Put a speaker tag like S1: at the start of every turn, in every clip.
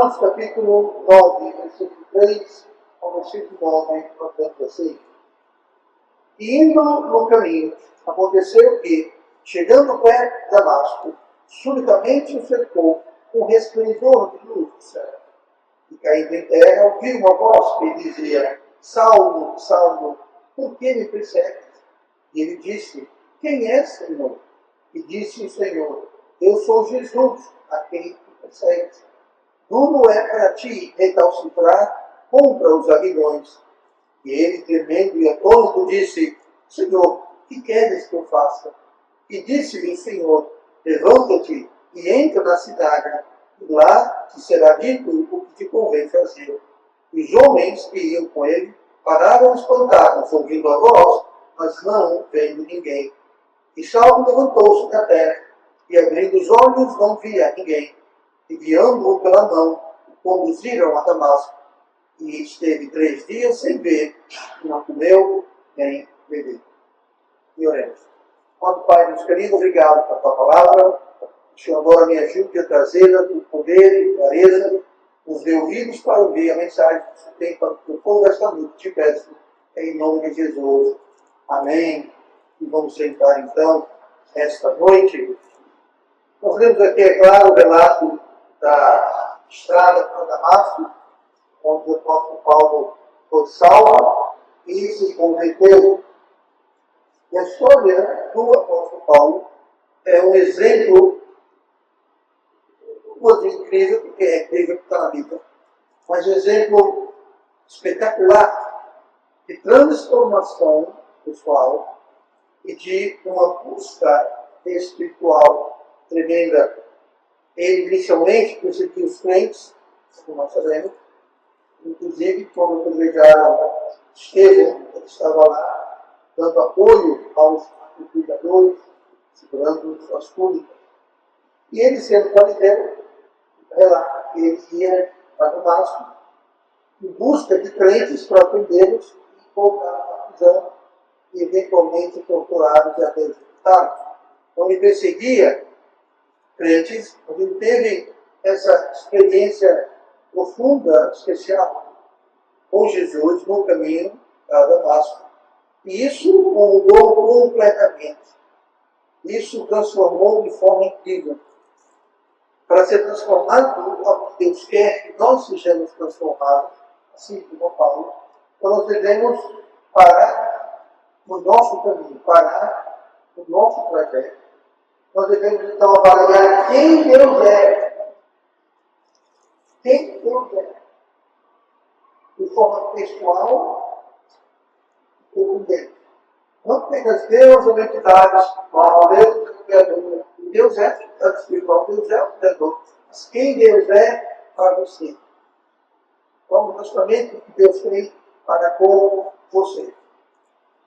S1: Romanos capítulo 9, versículo 3 ao versículo 9, portanto assim. E indo no caminho, aconteceu que, chegando perto de Damasco, subitamente o cercou um resplendor de luz do céu. E caindo em terra, ouviu uma voz que dizia: Saulo, Saulo, por que me persegues? E ele disse: Quem és, Senhor? E disse o Senhor: Eu sou Jesus, a quem tu persegues. Duro é para ti recalcitrar contra os aguilhões. E ele, tremendo e atônito, disse: Senhor, que queres que eu faça? E disse-lhe o Senhor: Levanta-te e entra na cidade, e lá te será dito o que te convém fazer. E os homens que iam com ele pararam espantados, ouvindo a voz, mas não vendo ninguém. E Saulo levantou-se da terra, e abrindo os olhos não via ninguém. E guiando-o pela mão, o conduziram a Damasco. E esteve 3 dias sem ver, não comeu nem bebeu. E oremos. Quando Pai, Deus querido, obrigado pela tua palavra. O Senhor agora me ajude a trazê-la com poder e clareza. Nos dê ouvidos para ouvir a mensagem que você tem para o povo desta noite. Te peço, em nome de Jesus. Amém. E vamos sentar então, esta noite. Nós lemos aqui, é claro, o relato da estrada para Damasco, onde o apóstolo Paulo foi salvo e se converteu. E a história do apóstolo Paulo é um exemplo, não vou dizer incrível, porque é incrível que está na Bíblia, mas um exemplo espetacular de transformação pessoal e de uma busca espiritual tremenda. Ele inicialmente perseguiu os crentes, como nós sabemos, inclusive quando apedrejaram Estevão, ele estava lá dando apoio aos cuidadores, segurando suas túnicas. E ele, sendo quarentena, relata que ele ia para Damasco em busca de crentes para prendê-los e colocar na prisão e eventualmente torturados e até executados. Então ele perseguia crentes, mas ele teve essa experiência profunda, especial, com Jesus no caminho a Damasco. E isso o mudou completamente. Isso transformou de forma incrível. Para ser transformado, o que Deus quer que nós sejamos transformados, assim como Paulo, então nós devemos parar no nosso caminho, parar no nosso trajeto. Nós devemos então avaliar quem Deus é. Quem Deus é. De forma pessoal e por dentro. Não apenas Deus é uma entidade espiritual, Deus é o Criador. Deus é a entidade espiritual, Deus é o Criador. Mas quem Deus é para você? Qual o relacionamento que Deus tem para com você?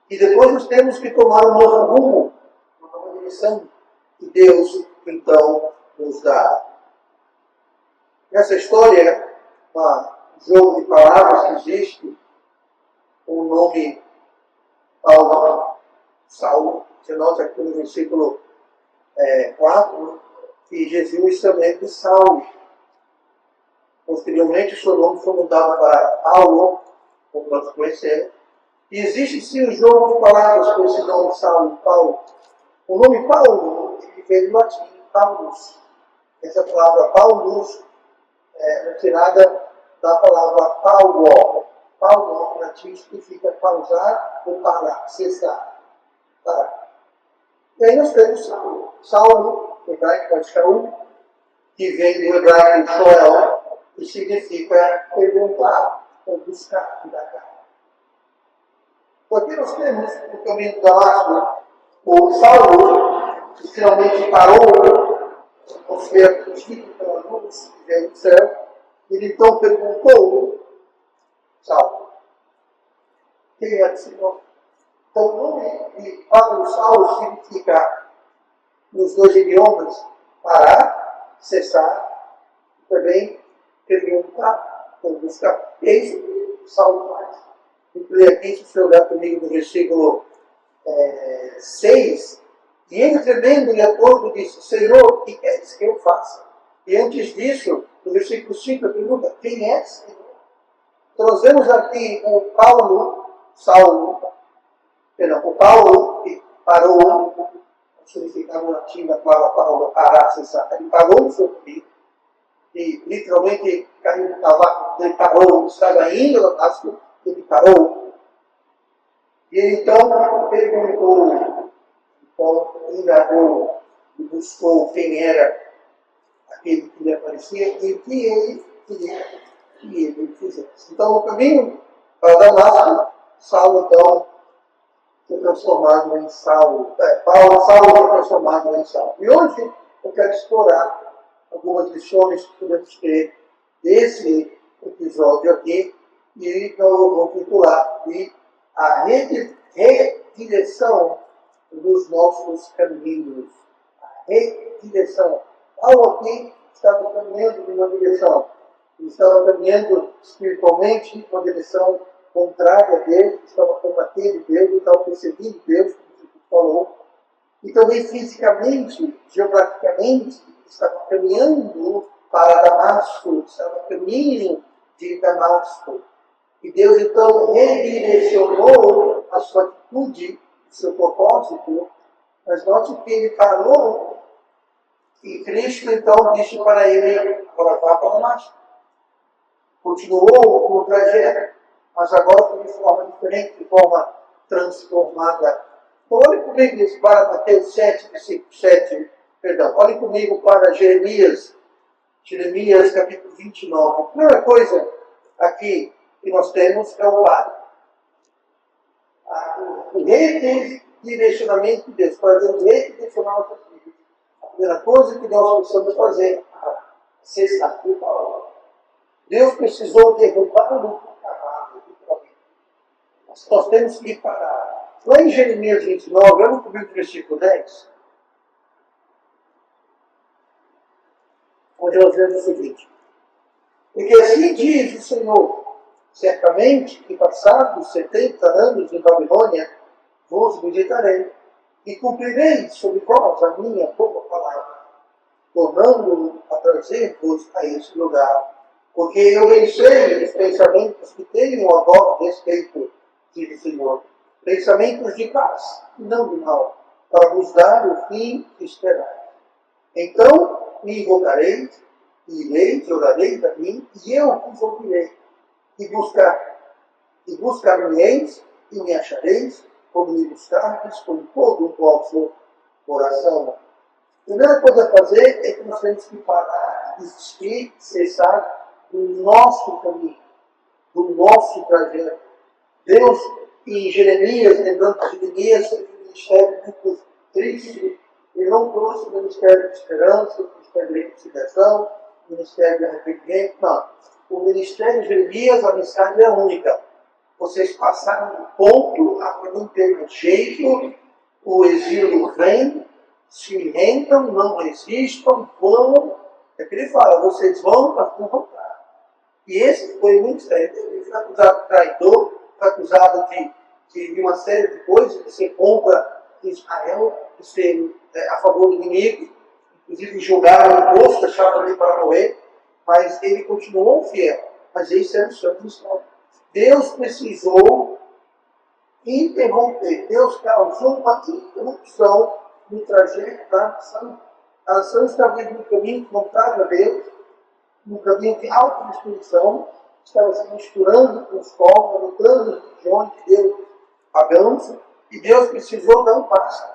S1: E depois nós temos que tomar um novo rumo, uma nova direção que Deus então nos dá. Nessa história, um jogo de palavras que existe, o nome Saulo, você nota aqui no versículo 4, que Jesus também é de Saulo. Posteriormente, o seu nome foi mudado para Paulo, como nós conhecemos. E existe sim um jogo de palavras com esse nome Saulo, Paulo. O nome Paulo, ele vem do latim, Paulus. Essa palavra Paulus é retirada da palavra Paulo. Paulo, em latim, significa pausar ou parar, cessar. Parar. E aí nós temos Saulo. Saulo, hebraico é Shaul, que vem do hebraico Shoel, que significa perguntar ou buscar, indagar. Então aqui nós temos no caminho de Damasco o Saulo, que finalmente parou, ao ser atingido pela luz que veio do céu. Ele então perguntou: Saulo, quem é o Senhor? Então o nome de Paulo Saulo significa, nos dois idiomas, parar, cessar, e também perguntar ou buscar. É isso que Saulo faz. Vou ler aqui, se você olhar comigo no versículo 6, e ele tremendo e atônito disse: Senhor, o que queres que eu faça? E antes disso, No versículo 5, a pergunta: quem é Senhor? Então nós vemos aqui o Paulo que parou, o significado latino da palavra Paulo, parar, cessar. Ele parou o seu caminho, e literalmente caiu no cavaco, ele parou, estava indo a Damasco, ele parou. E ele então perguntou, indagou e buscou quem era aquele que lhe aparecia e o que ele queria que ele fizesse. Então, no caminho para Damasco, Saulo então foi transformado em Saulo. Saulo foi transformado em Saulo. E hoje eu quero explorar algumas lições que podemos ter desse episódio aqui e eu vou titular de a redireção dos nossos caminhos. A redireção. Paulo aqui estava caminhando em uma direção. Ele estava caminhando espiritualmente em uma direção contrária a Deus, estava combatendo Deus, estava perseguindo Deus, como Jesus falou. E também fisicamente, geograficamente, estava caminhando para Damasco, estava a caminho de Damasco. E Deus então redirecionou a sua atitude, o seu propósito, mas note que ele parou e Cristo então disse para ele: agora vá para Damasco. Continuou no trajeto, mas agora foi de forma diferente, de forma transformada. Então olhe comigo para Mateus 7, versículo 7, olhe comigo para Jeremias capítulo 29. A primeira coisa aqui que nós temos é o Pai. O redirecionamento de Deus, para Deus redirecionar nossas vidas. A primeira coisa que nós precisamos fazer é cessar o Paulo. Deus precisou derrubar o cavalo do problema. Nós temos que parar. Lá em Jeremias 29, olha comigo o versículo 10. Onde nós vemos o seguinte: porque assim diz o Senhor, certamente que passados 70 anos em Babilônia, vos visitarei, e cumprirei sobre vós a minha boa palavra, tornando-o a trazer-vos a esse lugar. Porque eu bem sei os pensamentos que tenho a vosso respeito, diz o Senhor, pensamentos de paz e não de mal, para vos dar o fim que esperais. Então me invocareis, e ireis, orareis a mim, e eu vos ouvirei. E buscar-me-eis, e me achareis, quando me buscardes com todo o vosso coração. A primeira coisa a fazer é que nós temos que parar, desistir, cessar do nosso caminho, do nosso trajeto. Deus, em Jeremias, lembrando que Jeremias teve um ministério muito triste, ele não trouxe o ministério de esperança, o ministério de reconciliação, o ministério de arrependimento, não. O ministério de Jeremias, a mensagem é única. Vocês passaram do ponto, agora não tem mais jeito, o exílio vem, se rendam, não resistam, vão. É que ele fala: vocês vão, mas vão voltar. E esse foi o ministério dele. Ele foi acusado de traidor, foi acusado de uma série de coisas, de ser contra Israel, de ser a favor do inimigo, inclusive julgaram o imposto, deixaram ele para morrer, mas ele continuou fiel. Mas esse era o seu ministério. Deus precisou interromper, Deus causou uma interrupção no trajeto da nação. A nação estava indo no caminho contrário a Deus, no caminho de autodestruição, estava se misturando com os povos, lutando as religiões de Deus pagãos, e Deus precisou dar um passo.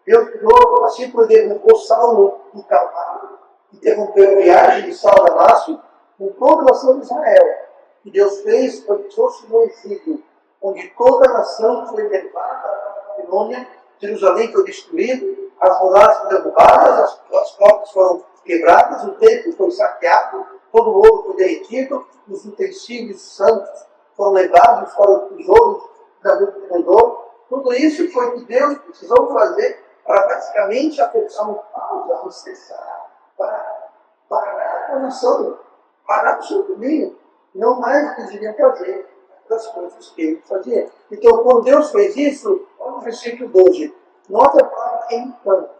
S1: Deus precisou, assim como ele derrubou Saulo do cavalo, interrompeu a viagem de Saulo a Damasco, com toda a nação de Israel. E Deus fez quando fosse no exílio, onde toda a nação foi levada para a Babilônia, Jerusalém foi destruído, as muralhas foram derrubadas, as portas foram quebradas, o templo foi saqueado, todo o ouro foi derretido, os utensílios santos foram levados para os tesouros da Nabucodonosor. Tudo isso foi o que Deus precisou fazer para praticamente apertar uma pausa, um cessar, para parar a nação, parar o seu caminho, não mais o que deveriam fazer das coisas que ele fazia. Então, quando Deus fez isso, olha o versículo 12, nota a palavra então,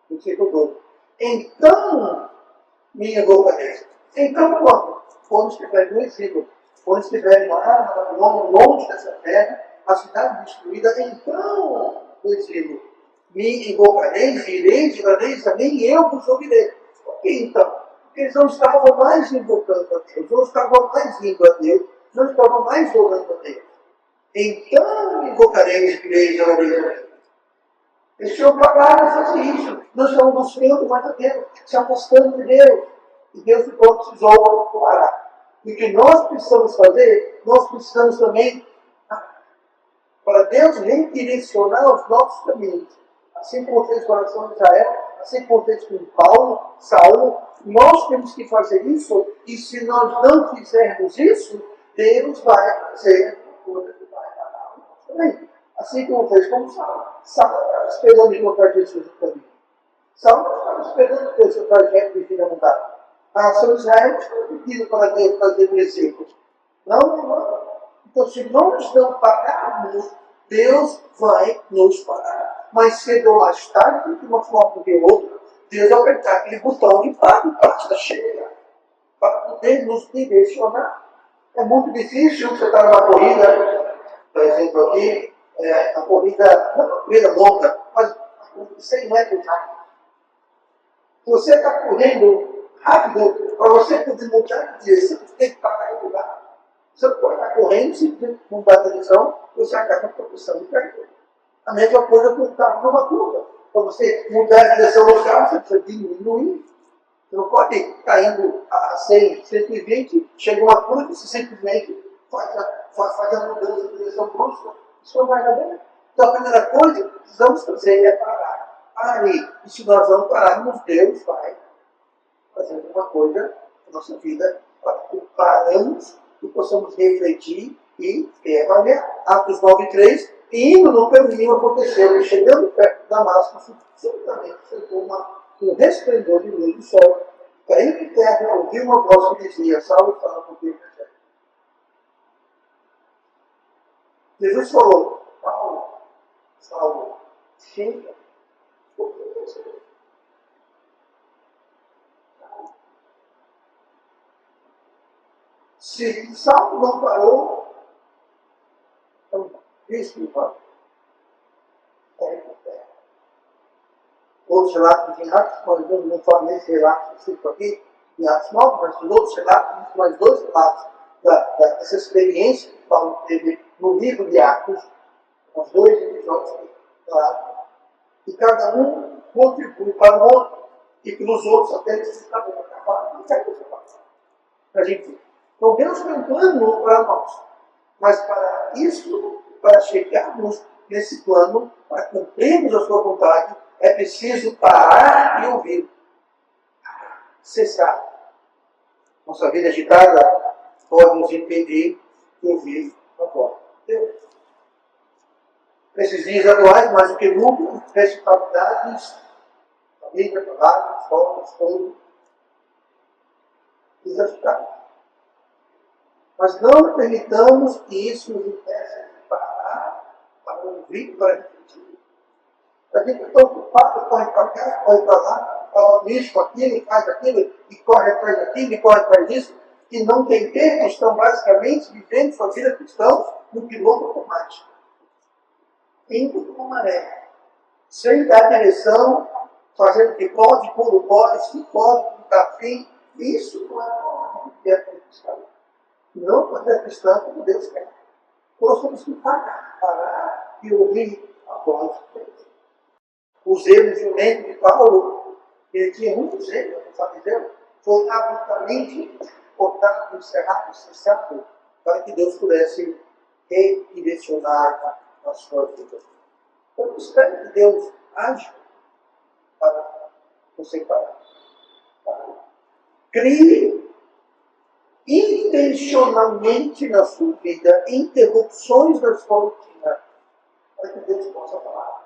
S1: versículo 12. Então me invocareis. Então, quando estiverem no exílio, quando estiverem lá longe dessa terra, a cidade destruída, então, no exílio, me invocareis, ireis, irareis a mim, e eu vos ouvirei. Por que então? Porque eles não estavam mais invocando a Deus, não estavam mais indo a Deus, não estavam mais orando a Deus. Então me invocareis, ireis, irareis a mim. Eles tinham parado de fazer isso. Nós estamos buscando mais a Deus, se afastando de Deus. E Deus então precisou parar. E o que nós precisamos fazer, nós precisamos também, para Deus redirecionar os nossos caminhos. Assim como fez com a nação de Israel, assim como fez com Paulo, Saulo, nós temos que fazer isso. E se nós não fizermos isso, Deus vai fazer uma coisa que vai parar nós também. Assim como fez com Saulo. Saulo estava esperando encontrar Jesus no caminho. Saulo não estava esperando ter o seu trajeto de vida mudado. A nação de Israel não estava pedindo para Deus fazer um exemplo. Não. Então, se nós não pararmos, Deus vai nos parar. Mais cedo ou mais tarde, de uma forma ou de outra, Deus vai apertar aquele botão de parar, basta chegar, para poder nos direcionar. É muito difícil você estar numa corrida, por exemplo, aqui, a corrida, não uma corrida longa, mas 100 metros rápido. Se você está correndo rápido, para você poder mudar de direção, você tem que parar em lugar. Você não pode estar correndo, se mudar a direção, você acaba com a posição de cair. A mesma coisa com o carro numa curva. Para você mudar a direção do carro, você precisa diminuir. Você não pode estar indo a 100, 120, chega uma curva e você simplesmente faz a mudança de direção brusca. Isso não vai dar bem. Então a primeira coisa que precisamos fazer é parar. Pare. E se nós não pararmos, Deus vai fazer alguma coisa na nossa vida para que paramos e possamos refletir e avaliar. Atos 9:3, indo no caminho aconteceu que, chegando perto de Damasco, subitamente sentou um resplendor de luz do sol. Caindo em terra, ouviu uma voz que dizia: Saulo, Saulo, por que persegue? Jesus falou: Paulo, Saulo, chega, por que persegue? Se Saulo não parou, então Cristo vai. Outros relatos em Atos, mas não falo nesse relato específico aqui, em Atos 9, mas nos outros relatos, mais dois relatos dessa experiência que Paulo teve no livro de Atos, os dois episódios que lá, e cada um contribui para o outro, e que nos outros até eles estavam acabados, não quer que para a gente. Então Deus tem um plano para nós, mas para isso, para chegarmos nesse plano, para cumprirmos a sua vontade, é preciso parar e ouvir. Cessar. Nossa vida agitada pode nos impedir de ouvir a voz de Deus. Nesses dias atuais, mais do que nunca, responsabilidades, família, trabalho, escola, estudo, desagitados. Mas não permitamos que isso nos impeça de parar para ouvir, para refletir. A gente está ocupado, corre para cá, corre para lá, fala isso, com aquilo, faz aquilo, e corre atrás daquilo, e corre atrás disso, que não tem tempo, estão basicamente vivendo sua vida cristã no piloto automático. Indo com maré, sem dar direção, fazendo o que pode, quando pode, se pode, não está afim. Isso não é forma de viver como cristão. Não pode ser cristão como Deus quer. Nós temos que parar e ouvir a voz de Deus. O zelo violento de Paulo, ele tinha muito zelo, o fariseu, foi abruptamente cortado, encerrado, cessado, para que Deus pudesse redirecionar a sua vida. Então, espero que Deus age para você parar. Crie intencionalmente na sua vida interrupções da sua rotina, para que Deus possa falar.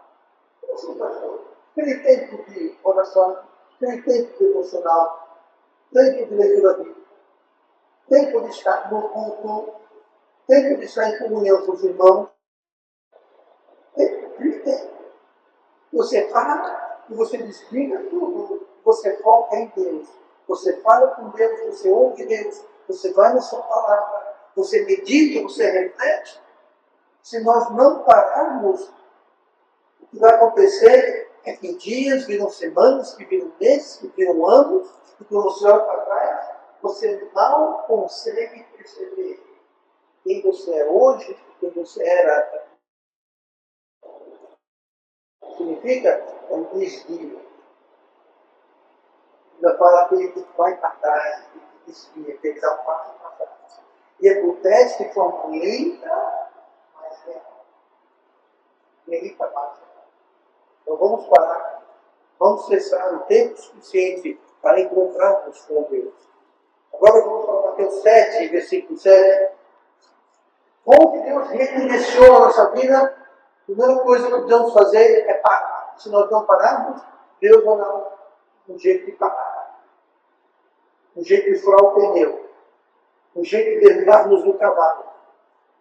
S1: Aquele tempo de oração, aquele tempo devocional, tempo de leitura bíblica, tempo de estar no culto, tempo de estar em comunhão com os irmãos. Aquele tempo. Você para e você desliga tudo, você foca em Deus. você fala com Deus, você ouve Deus, você vai na sua palavra, você medita, você reflete. Se nós não pararmos, o que vai acontecer é que dias viram semanas, que viram meses, que viram anos, e quando você olha para trás, você não consegue perceber quem você é hoje, quem você era. Significa é um desvio. Ainda fala aquele que vai para trás, que desvia, que dá um passo para trás. E acontece de forma lenta, mas real. Lenta, mas real. Então vamos parar, vamos cessar o tempo suficiente para encontrarmos com Deus. Agora vamos para Mateus 7, versículo 7. Como que Deus redireciona a nossa vida? A primeira coisa que precisamos fazer é parar. Se nós não pararmos, Deus vai dar um jeito de parar. Um jeito de furar o pneu. Um jeito de derrubar-nos do cavalo.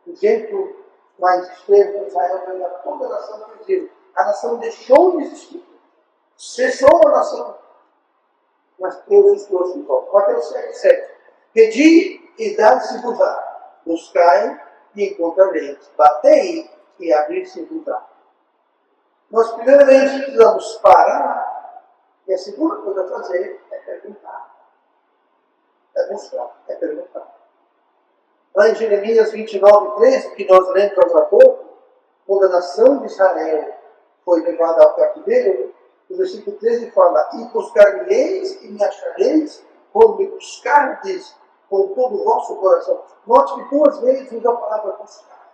S1: Um jeito mais extremo, Israel vai dar toda a nação do Brasil. A nação deixou de existir. Cessou a nação. Mas Deus os trouxe de volta. Mateus 7, 7. Pedi e dá-se-vos-á. Buscai e encontrareis. Batei e abrir-se-vos-á. Nós primeiramente precisamos parar. E a segunda coisa a fazer é perguntar. É buscar, é perguntar. Lá em Jeremias 29, 13, que nós lemos agora há pouco, quando a nação de Israel foi levada ao cativeiro, o versículo 13 fala: e buscar-me-eis e me achareis, quando me buscardes com todo o vosso coração. Note que duas vezes usa a palavra buscar.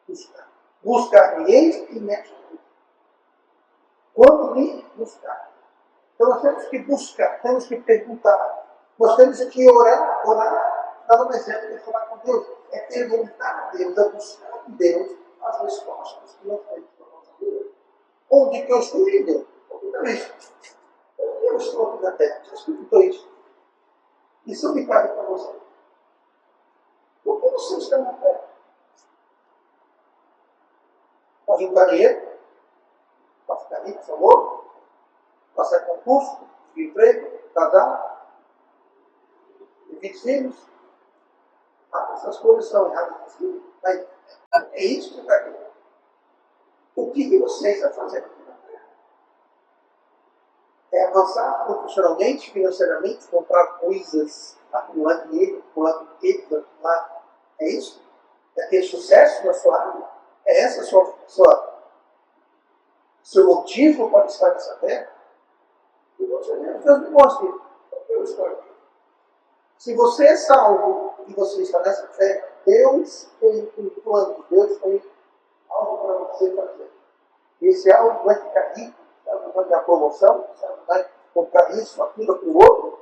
S1: Buscar. Buscar-me-eis e me achareis. Quando me buscar. Então nós temos que buscar, temos que perguntar. Nós temos que orar, nada mais é do que falar com Deus. É perguntar a Deus, é buscar de Deus as respostas que nós temos para a nossa vida. Onde que eu estou indo? Não é isso. Onde eu estou aqui na terra? Você perguntou isso. Isso me cabe para você. Por que você está na terra? Para juntar dinheiro? Para ficar rico, famoso? Passar concurso, de emprego, casar? Ter filhos? Essas coisas são erradas. Mas é isso que está aqui. O que você está fazendo aqui na terra? É avançar profissionalmente, financeiramente, comprar coisas, acumular dinheiro, acumular riqueza, acumular. É isso? É ter sucesso na sua área? É esse seu motivo para estar nessa terra? E Deus me mostre por que eu estou aqui. Se você é salvo e você está nessa terra, Deus tem um plano, Deus tem algo para você fazer. E esse algo vai ficar rico, sabe, vai dar promoção, sabe, vai comprar isso, aquilo, para o outro.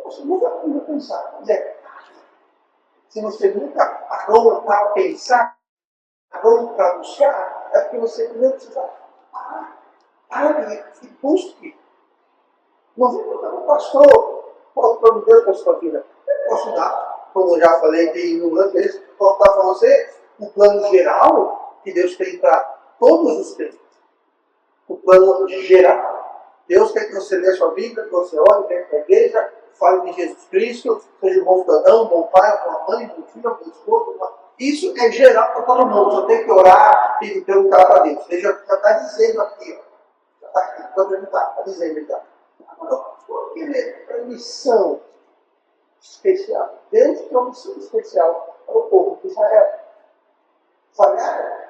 S1: Você nunca pode pensar. Se você nunca parou para pensar, parou para buscar, é porque você primeiro precisa parar e busque. Não vem perguntar para o pastor, qual é o plano de Deus para a sua vida? Eu posso dar, como eu já falei aqui inúmeras vezes, posso dar para você o plano geral que Deus tem para todos os tempos. O plano geral. Deus quer que você lê a sua Bíblia, que você ore, venha para a igreja, fale de Jesus Cristo, seja um bom cidadão, um bom pai, uma boa mãe, um bom filho, um bom esposo. Isso é geral para todo mundo. Só tem que orar e perguntar para Deus. Ele já está dizendo aqui, ó. Já está aqui, não perguntar, está dizendo já. Agora, por que é missão especial? Deus tem uma missão especial para o povo de Israel. Falharam.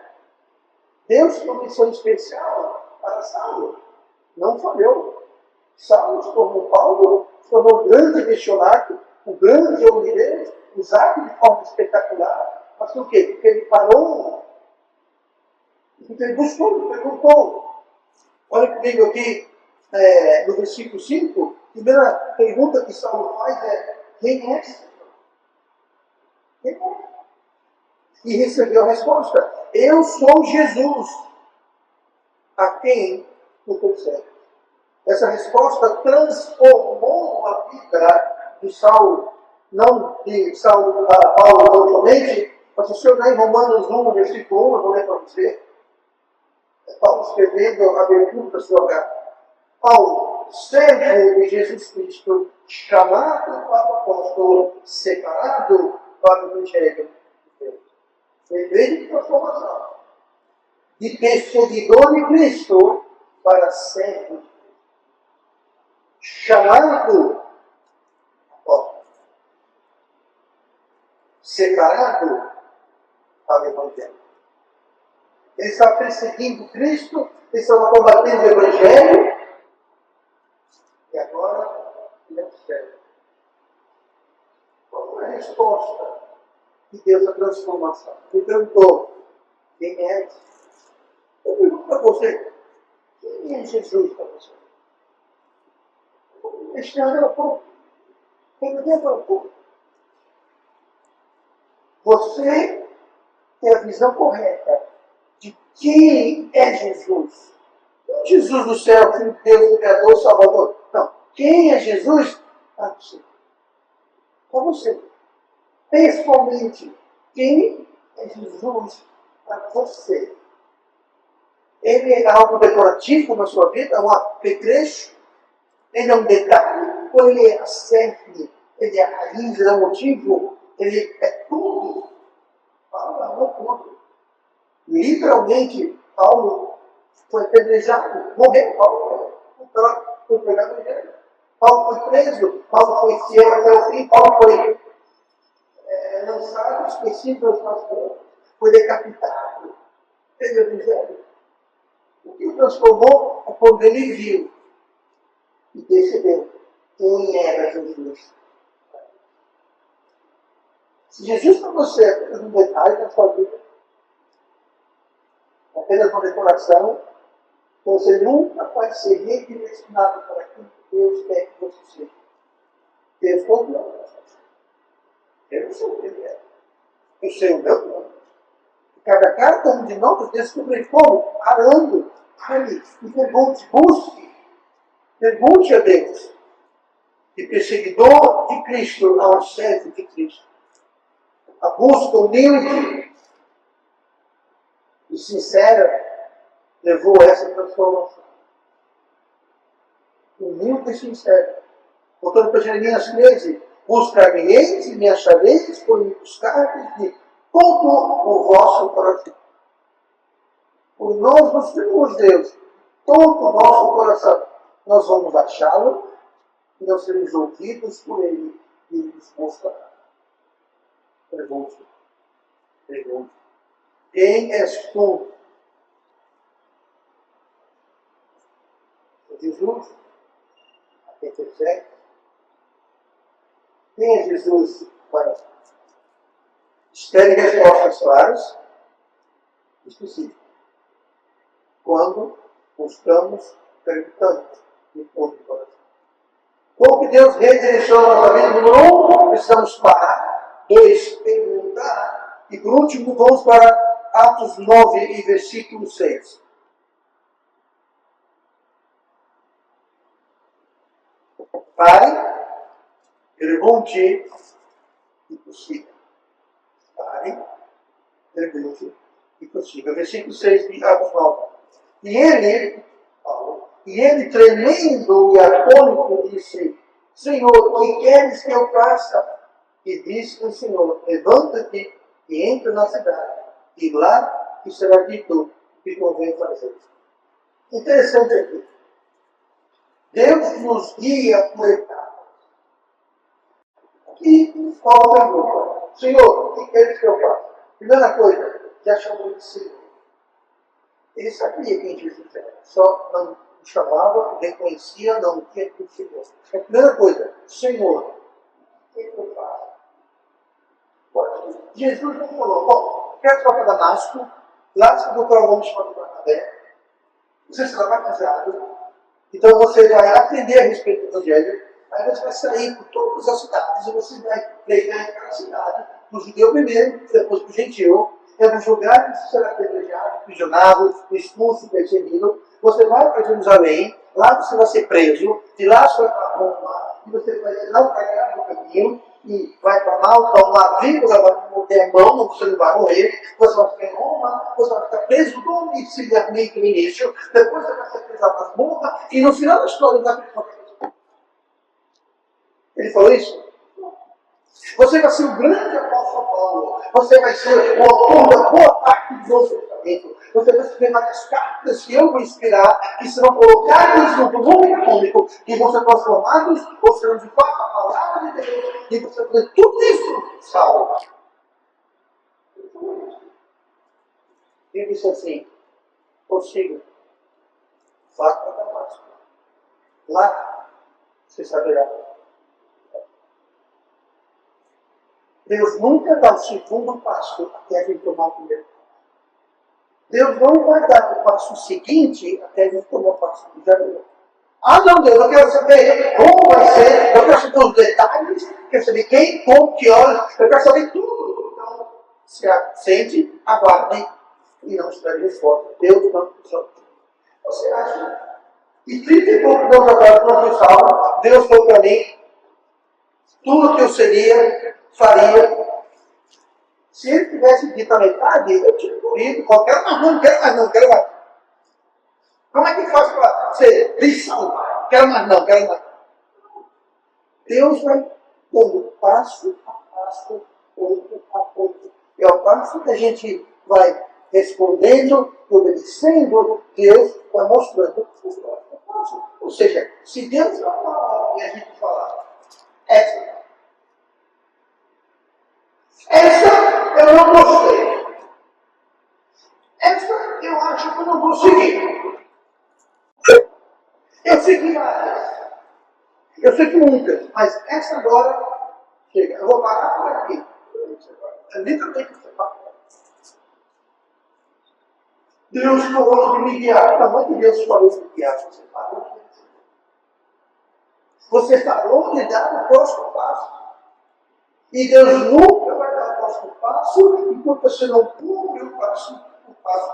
S1: Deus tem uma missão especial para Saulo. Não falhou. Saulo se tornou Paulo, se tornou um grande missionário, um grande homem de Deus, usado de forma espetacular. Mas por quê? Porque ele parou. Porque ele buscou, ele perguntou. Olha comigo aqui no versículo 5. A primeira pergunta que Saulo faz é: quem é? Quem é? E recebeu a resposta: eu sou Jesus, a quem tu persegues. Essa resposta transformou a vida de Saulo, não de Saulo para Paulo não somente, mas se você olhar em Romanos 1, versículo 1, eu vou ler para você. É Paulo escrevendo a abertura da sua carta. ao servo de Jesus Cristo, chamado para o apóstolo, separado para o Evangelho de Deus. Veja que transformação. De perseguidor de Cristo para servo de Cristo. Chamado apóstolo. Separado para o Evangelho. Ele está perseguindo Cristo, ele está combatendo o Evangelho, e agora ele é um servo. Qual é a resposta de Deus à transformação? Ele perguntou: quem é? Eu pergunto para você: quem é Jesus para você? Este ano é o povo. Quem é o povo? Você tem a visão correta de quem é Jesus. Não Jesus do céu, Filho de Deus, Criador, Salvador. Não. Quem é Jesus? Para você. Para você. Pessoalmente, quem é Jesus para você? Ele é algo decorativo na sua vida? É um apetrecho? Ele é um detalhe? Ou ele é a cerne? Ele é a raiz, ele é o motivo? Ele é tudo? Fala, não tudo. Literalmente, Paulo foi apedrejado, morreu. Paulo foi pregado no Evangelho. Paulo foi preso, Paulo foi fiel até o fim, Paulo foi lançado, esquecido das nossas mãos, foi decapitado. Teve o Evangelho. O que o transformou é quando ele viu e percebeu quem era Jesus. Se Jesus para você é apenas um detalhe na sua vida, apenas uma decoração, então você nunca vai ser redirecionado para aquilo que Deus quer que você seja. Deus controla você. Eu não sei o que ele é. Eu sei o meu nome. Cada um de nós descobre como, parando, pare e pergunte, busque. Pergunte a Deus. De perseguidor de Cristo ao servo de Cristo. A busca humilde e sincera levou a essa transformação. Humilde e sincera. Voltando para Jeremias 13, buscar-me-eis e me achareis por me buscardes de todo o vosso coração. Por nós nos temos Deus, todo o nosso coração. Nós vamos achá-lo e nós seremos ouvidos por Ele e Ele nos mostrará. Pergunte. Quem és tu? Jesus? A quem persegue? Quem é Jesus para nós? Querem respostas claras e específicas. Quando buscamos, perguntamos de todo o coração. Como que Deus redireciona a nossa vida? Número 1, precisamos parar. 2, perguntar. E por último, vamos para Atos 9 e versículo 6. Pare, pergunte e prossiga. Pare, pergunte e prossiga. Versículo 6 de Atos 9. E ele, tremendo e atônito, disse: Senhor, o que queres que eu faça? E disse o Senhor: levanta-te e entra na cidade, e lá te será dito o que convém fazer. Interessante aqui. Deus nos guia por etapas. Aqui, Paulo pergunta: Senhor, o que queres que eu faça? Primeira coisa, já chamou de Senhor. Ele sabia quem Jesus era, só não o chamava, reconhecia, não tinha que Senhor. A primeira coisa, Senhor, o que eu faço? Jesus não falou: bom, quero só para Damasco, lá se vou para um homem chamado Barnabé, você será batizado, então você vai aprender a respeito do Evangelho, aí você vai sair por todas as cidades, e você vai pregar em cada cidade, para o judeu primeiro, depois para o gentil, em alguns lugares você será apedrejado, aprisionado, expulso, perseguido. Você vai para Jerusalém, lá você vai ser preso, de lá você vai para Roma, e você vai ser naufragado no caminho, que vai para Malta, um navio, você vai morrer a mão, você não vai morrer, você vai ficar em Roma, você vai ficar preso no início, depois você vai ser preso na masmorra, e no final da história vai ficar. Ele falou isso? Você vai ser o grande apóstolo Paulo. Você vai ser o autor da boa parte do Novo Testamento. Você vai escrever várias cartas que eu vou inspirar, que serão colocadas no volume cômico, que vão ser transformados, ou serão de fato a palavra de Deus, e você vai fazer tudo isso, Saulo. Ele disse assim: prossiga, vá para Damasco. Lá você saberá. Deus nunca dá o segundo passo até a gente tomar o primeiro passo. Deus não vai dar o passo seguinte até a gente tomar o passo primeiro. Ah, não, Deus, eu quero saber como vai ser, eu quero saber os detalhes, eu quero saber quem, como, que horas, eu quero saber tudo. Então, sente, aguarde e não espere resposta. Deus não precisa. Você acha? E 30 e poucos anos atrás, quando eu salvo, Deus falou para mim tudo que eu seria, faria. Se ele tivesse dito a metade, eu tinha corrido. Quero mais não, quero mais não, quero mais. Como é que faz para ser salvar? Quero mais não, quero mais. Deus vai dando passo a passo, pouco a pouco. E ao passo que a gente vai respondendo, obedecendo, Deus vai mostrando o próximo passo. Ou seja, se Deus dá uma palavra e a gente falar, essa eu não gostei. Essa eu acho que eu não vou seguir. Eu segui várias. Eu segui muitas, mas essa agora chega. Eu vou parar por aqui. É literalmente você para. Deus falou de me guiar. Não é que Deus falou de me guiar. Você parou de dizer. Você parou de dar o próximo passo. E Deus nunca vai dar o próximo passo enquanto você não cumpre o passo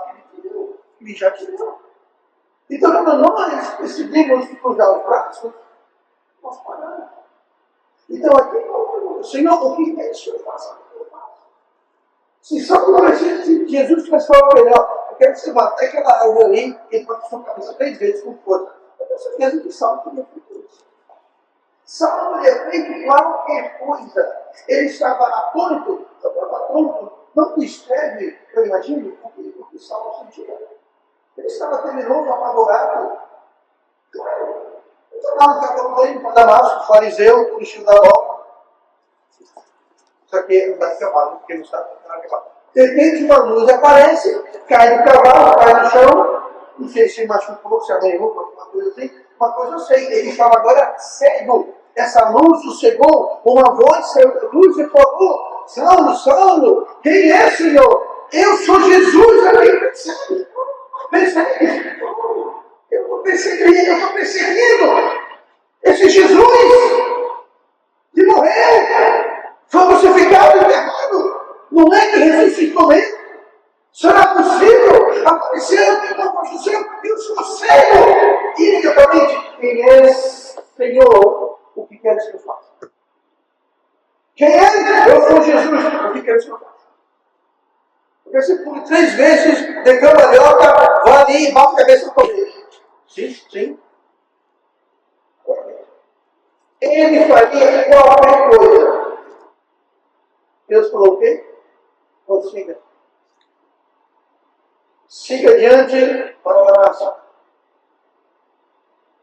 S1: que Ele te deu. Ele já te deu. Então, quando nós decidimos cruzar os braços, nós paramos. Então, aqui eu pergunto, Senhor, o que é isso que eu faço? Se só se Jesus tivesse falado melhor, eu quero que você bata aquela árvore ali e bate sua cabeça 3 vezes com força. Eu tenho certeza que Saulo teria feito isso. Saulo teria feito qualquer coisa. Ele estava atônito, não descreve, eu imagino, o que Saulo sentia. Ele estava temeroso, apavorado. Claro. Ele estava acabando indo para Damasco, fariseu, o estilo da nova. Só que não vai acabar, porque não está acabado. De repente, uma luz aparece, cai do cavalo, cai no chão. Não sei se machucou, se arranhou, uma coisa assim. Uma coisa eu sei, ele estava agora cego. Essa luz o cegou, uma voz saiu da luz e falou: Saulo, Saulo, quem é, Senhor? Eu sou Jesus, a quem persegue. Persegue. Eu estou perseguindo. Esse Jesus que morreu, foi crucificado e enterrado. Não é que ressuscitou mesmo? Será possível? Apareceu, não aconteceu, eu sou cego. Imediatamente, quem é Senhor? O que queres que eu faça? Quem é? Eu sou Jesus. O que queres que eu faça? Porque se por 3 vezes de cambalhota, vai ali e bate a cabeça com ele. Sim, sim. Ele faria qualquer coisa. Deus falou o quê? Siga. Siga adiante para a nação.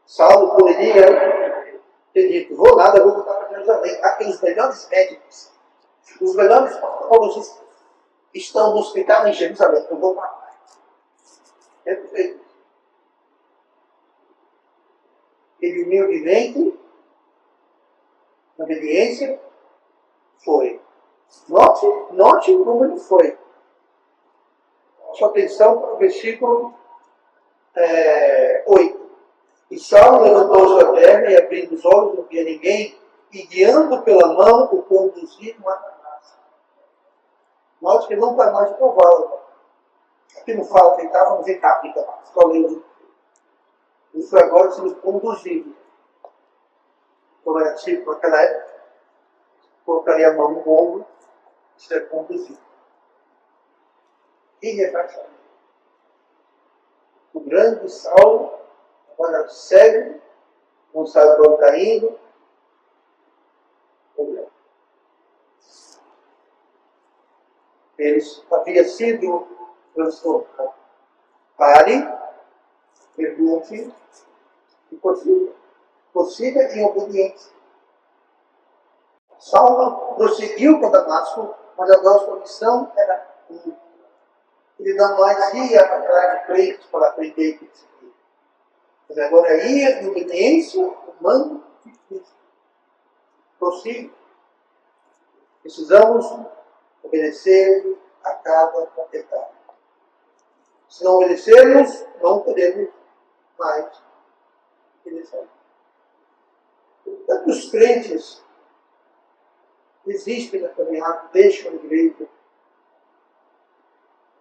S1: Saulo poderia ter dito: vou nada, vou voltar para Jerusalém. Há os melhores médicos, os melhores patologistas estão no hospital em Jerusalém. Eu vou para lá. Ele fez. Ele humildemente, na obediência, foi. Note como ele foi. Sua atenção para o versículo 8. E Saulo levantou-se da terra e, abrindo os olhos, não via ninguém, e guiando pela mão, o conduziram a Damasco. Note que não está mais de cavalo. Aqui não fala que ele estava, mas ele estava em Damasco. Ele foi agora sendo conduzido. Como era tipo naquela época. colocaria a mão no ombro e ser conduzido. Irreversivelmente. O grande Saulo, agora cego, não sabe para onde está indo. Ele havia sido transformado. Pare, pergunte e prossiga. Prossiga em obediência. Saulo prosseguiu para Damasco, mas a sua missão era uma. Ele não mais ia atrás de crentes para aprender e seguir. Mas agora ia em obediência ao mando de Cristo. Prossiga. Precisamos obedecer a cada etapa. Se não obedecermos, não podemos mais obedecer. Tantos crentes desistem da caminhada, deixam a igreja.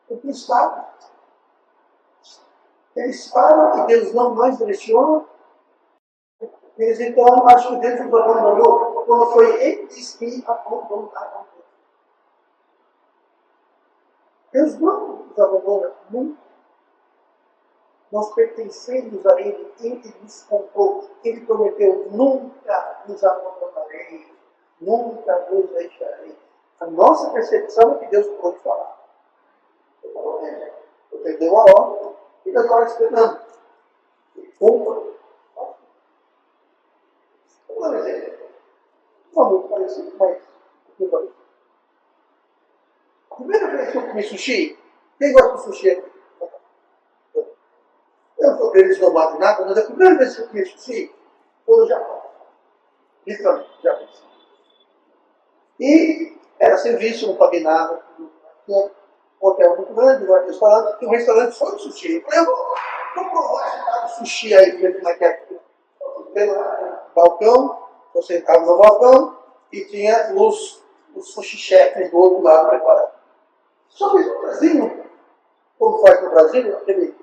S1: Porque eles param. Eles param e Deus não mais direciona. Eles então acham que Deus os abandonou, quando foi eles que abandonaram. Deus não nos abandona nunca. Nós pertencemos a Ele, Ele nos comprou. Ele prometeu, nunca nos abandonarei, nunca nos deixarei. A nossa percepção é que Deus pode falar. Ele falou, você deu a ordem, e Deus estava esperando. Ele cumpre. Vamos dar um exemplo. Não muito parecido, mas muito parecido. A primeira vez que eu comi sushi, quem gosta de sushi aqui? Eu não sou crente não de nada, mas a primeira vez que eu comi sushi foi no Japão. Literalmente, Japão. E era serviço, não paguei nada. Tinha um hotel muito grande, um restaurante, e um restaurante só de sushi. Eu falei, vou provar esse tal de sushi aí, ver como é que é. Pelo balcão, eu sentava no balcão e tinha os sushi chefs do outro lado preparados. Só que no Brasil, como faz no Brasil, aquele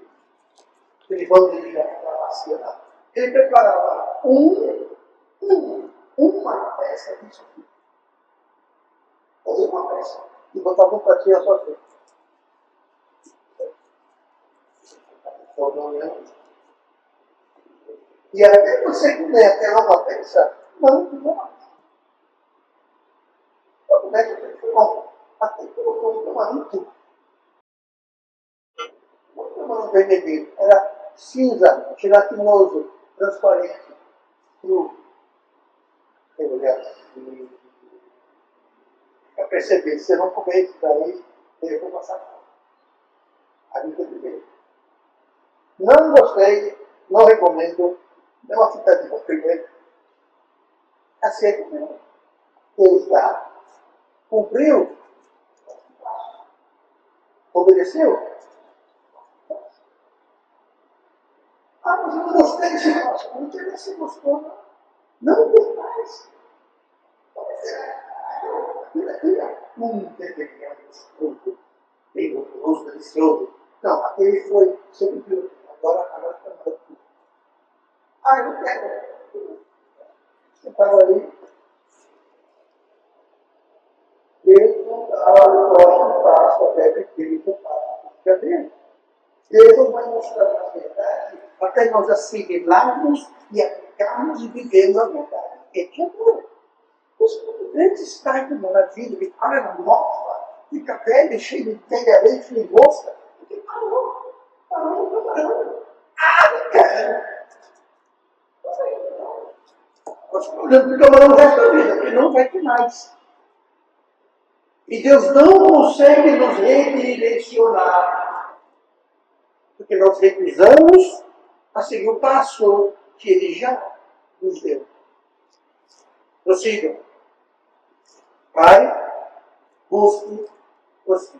S1: bando de bacia, ele preparava uma peça disso aqui. Fazia uma peça e botava um pratinho à sua frente. E até você comer aquela uma peça, não tinha mais. Como é que foi bom? Até colocou um camarão. O camarão vermelho era cinza, gelatinoso, transparente, cru. Eu olhava assim, para perceber, se eu não comer isso daí, eu vou passar fome. A vida de Deus. Não gostei, não recomendo, dê uma ficadinha primeiro. Assim é que Deus dá. Cumpriu? Obedeceu? Ah, mas eu não gostei desse negócio. Não tem se gostou, não. Não tem mais. Aquilo é determinado, bem gostoso, delicioso. Não, aquele foi sempre viu. Agora está mudando tudo. Ah, eu não quero. Você estava ali. Deus não dá o próximo passo até que ele não passe. Dele. Deus vai mostrar a verdade até nós assimilarmos e aplicarmos e vivermos a verdade. É que amor. Os grandes estágios na vida, ele para na nova, fica velho, cheio de telha, cheio de mosca. Porque parou. Ah, não quero. Mas o problema é que o resto da vida, porque não vai ter mais. E Deus não consegue nos redirecionar, porque nós recusamos a seguir o passo que Ele já nos deu. Prossiga. Pare, busque, prossiga.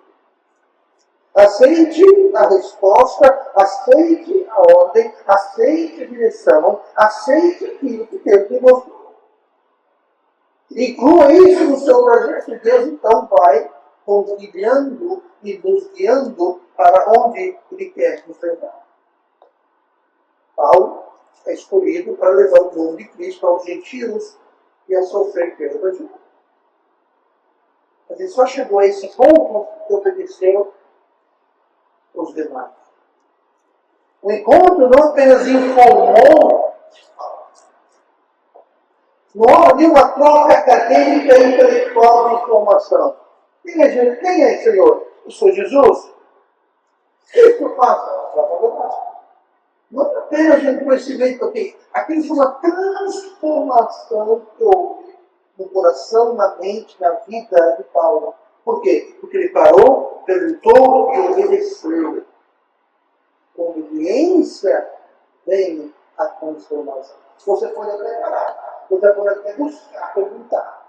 S1: Aceite a resposta, aceite a ordem, aceite a direção, aceite aquilo que Deus te mostrou. Inclua isso no seu projeto, e Deus então vai convidando e nos guiando para onde Ele quer nos levar. Paulo é escolhido para levar o nome de Cristo aos gentios e a sofrer pelo Evangelho. Mas ele só chegou a esse ponto que obedeceu os demais. O encontro não apenas informou, não houve uma troca acadêmica e intelectual de informação. Quem é Senhor? Eu sou Jesus? O que eu faço? Não apenas um conhecimento aqui. Aquilo foi uma transformação que houve no coração, na mente, na vida de Paulo. Por quê? Porque ele parou, perguntou e obedeceu. Com obediência vem a transformação. Você pode até parar, você pode até buscar, perguntar.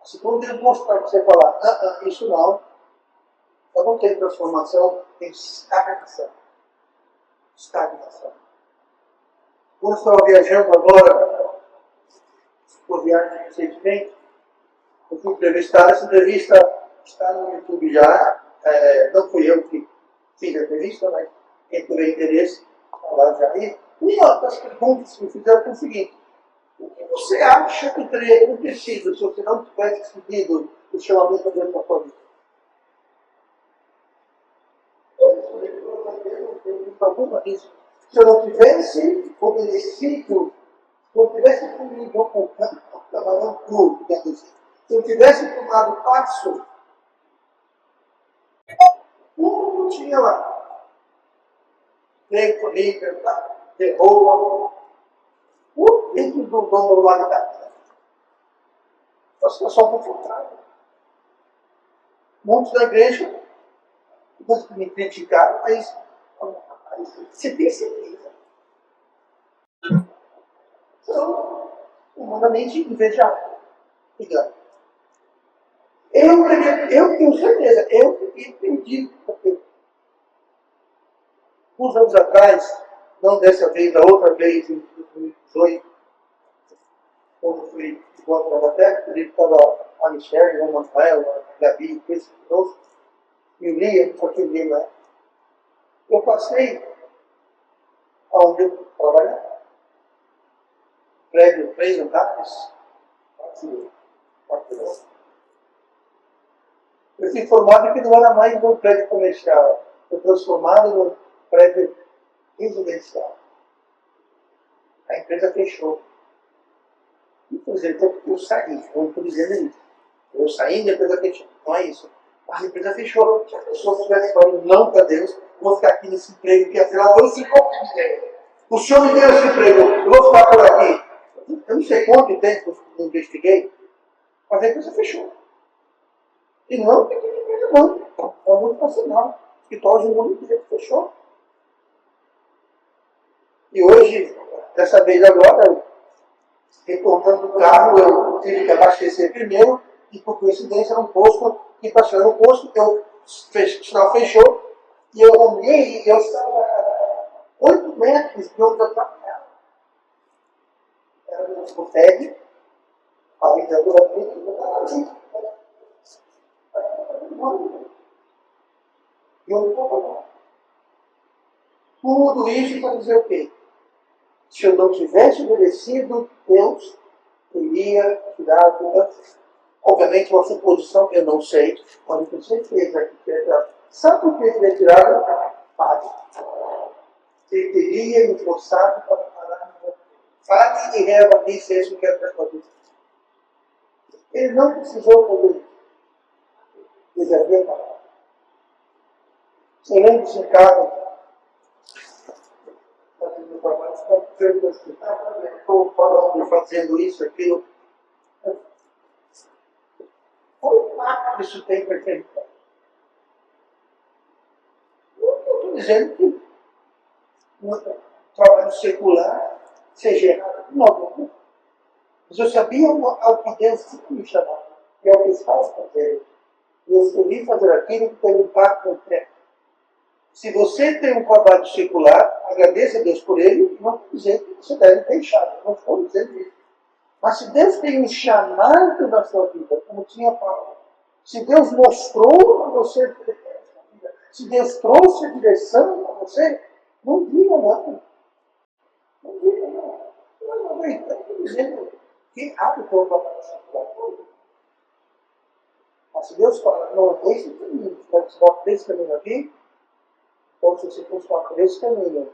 S1: Se quando Deus mostrar para você falar, isso não tem transformação, tem estagnação. Quando eu estava viajando agora, por viagem recentemente, eu fui entrevistar. Essa entrevista está no YouTube já. Não fui eu que fiz a entrevista, mas quem tiver interesse, está lá já aí. E uma das perguntas que me fizeram foi o seguinte: o que você acha que teria acontecido se você não tivesse seguido o chamamento de Deus para a sua vida? Alguma disso. Se eu não tivesse obedecido, se eu não tivesse comido o camarão cru, se eu tivesse tomado passo, não tinha lá. Nem política, terror, dentro do normalidade. A situação confortável. Muitos da igreja, muitos me criticaram, mas você tem certeza. São humanamente invejáveis. Eu tenho certeza, eu teria perdido. Uns anos atrás, não dessa vez, da outra vez, em 2018, quando fui encontrar até, inclusive estava a Michelle, o Manuel, a Gabi, esse conosco, e o Lia, só que o Lia, né? Eu passei aonde eu trabalhava. Prédio 3 andares, quarteirão. Eu fui informado que não era mais um prédio comercial, foi transformado num prédio residencial. A empresa fechou. E, por exemplo, eu saí, não estou dizendo isso. Eu saí e a empresa fechou. Não é isso. Mas a empresa fechou. Se a pessoa tivesse falando não para Deus, vou ficar aqui nesse emprego que afinal eu se o senhor me deu esse emprego, eu vou ficar por aqui. Eu não sei quanto tempo eu investiguei, mas a empresa fechou. E não tem que empresa não. É uma multinacional. O escritório de mundo inteiro fechou. E hoje, dessa vez agora, retornando do carro, eu tive que abastecer primeiro, e por coincidência era um posto, e passando no posto, o sinal fechou, e eu olhei e eu estava a 8 metros de onde eu trabalhava. Era no TED, a vida toda aqui, eu estava ali. E eu não estava. Tudo isso para dizer o quê? Se eu não tivesse obedecido, Deus teria tirado, obviamente, uma suposição que eu não sei, mas eu tenho certeza que teria tirado. Sabe por que ele teria tirado? Fale. Ele teria me forçado para parar no fale e reva, disse isso que é para fazer. Ele não precisou fazer isso. Ele havia parado. Você lembra-se em casa? Estou falando, fazendo isso, aquilo. Qual impacto isso tem para quem? Eu estou dizendo que no trabalho secular seja errado. Não. Mas eu sabia ao que Deus sempre me chamava. E ao que estava fazendo. E eu escolhi fazer aquilo que tem impacto concreto. Se você tem um trabalho secular, agradeça a Deus por ele, não estou dizendo que você deve deixar, não estou dizendo isso. Mas se Deus tem um chamado na sua vida, como tinha Paulo, se Deus mostrou para você, se Deus trouxe a direção para você, não diga não. Não diga não. Não estou dizendo que errado o teu trabalho secular. Mas se Deus fala, não é esse o caminho, quero que você vá por esse caminho aqui, então se você fosse por esse caminho,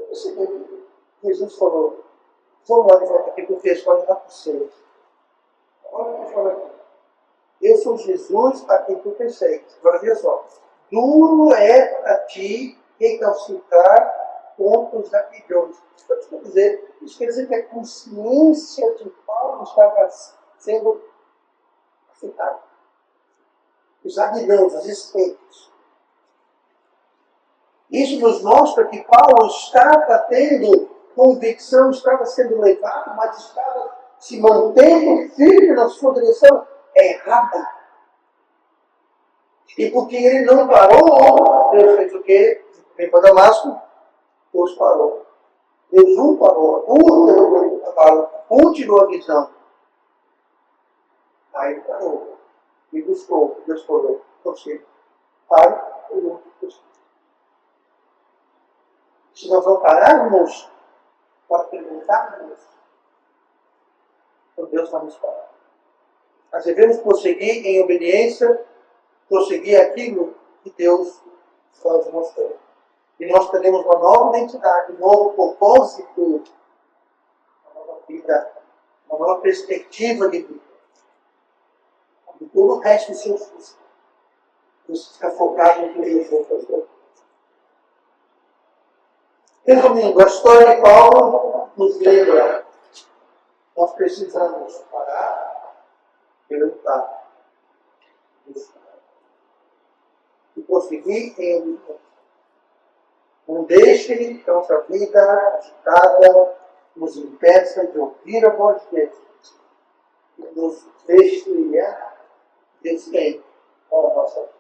S1: você vê que Jesus falou, vamos lá de volta aqui para o texto, olha lá para vocês. Olha o que fala aqui. Eu sou Jesus a quem tu persegues. Agora veja só. Duro é para ti recalcitrar contra os aguilhões. Isso quer dizer que a consciência de Paulo estava sendo afetada. Os aguilhões, os espinhos. Isso nos mostra que Paulo estava tendo convicção, estava sendo levado, mas estava se mantendo firme na sua direção errada. E porque ele não parou, Deus fez o quê? Vem para Damasco, Deus parou. Deus não parou, um tirou a visão. Aí ele parou. E buscou, Deus falou, você, pare, eu busco. Se nós não pararmos para perguntarmos, então Deus vai nos parar. Nós devemos prosseguir em obediência, prosseguir aquilo que Deus está nos mostrando. E nós teremos uma nova identidade, um novo propósito, uma nova vida, uma nova perspectiva de vida. E todo o resto do seu ofício. Você fica focado no que Deus vai fazer. Resumindo, a história de Paulo nos lembra, nós precisamos parar, perguntar, buscar e prosseguir em obediência. Não deixe que a nossa vida agitada nos impeça de ouvir a voz de Deus e nos deixe trilhar Deus tem para a nossa vida.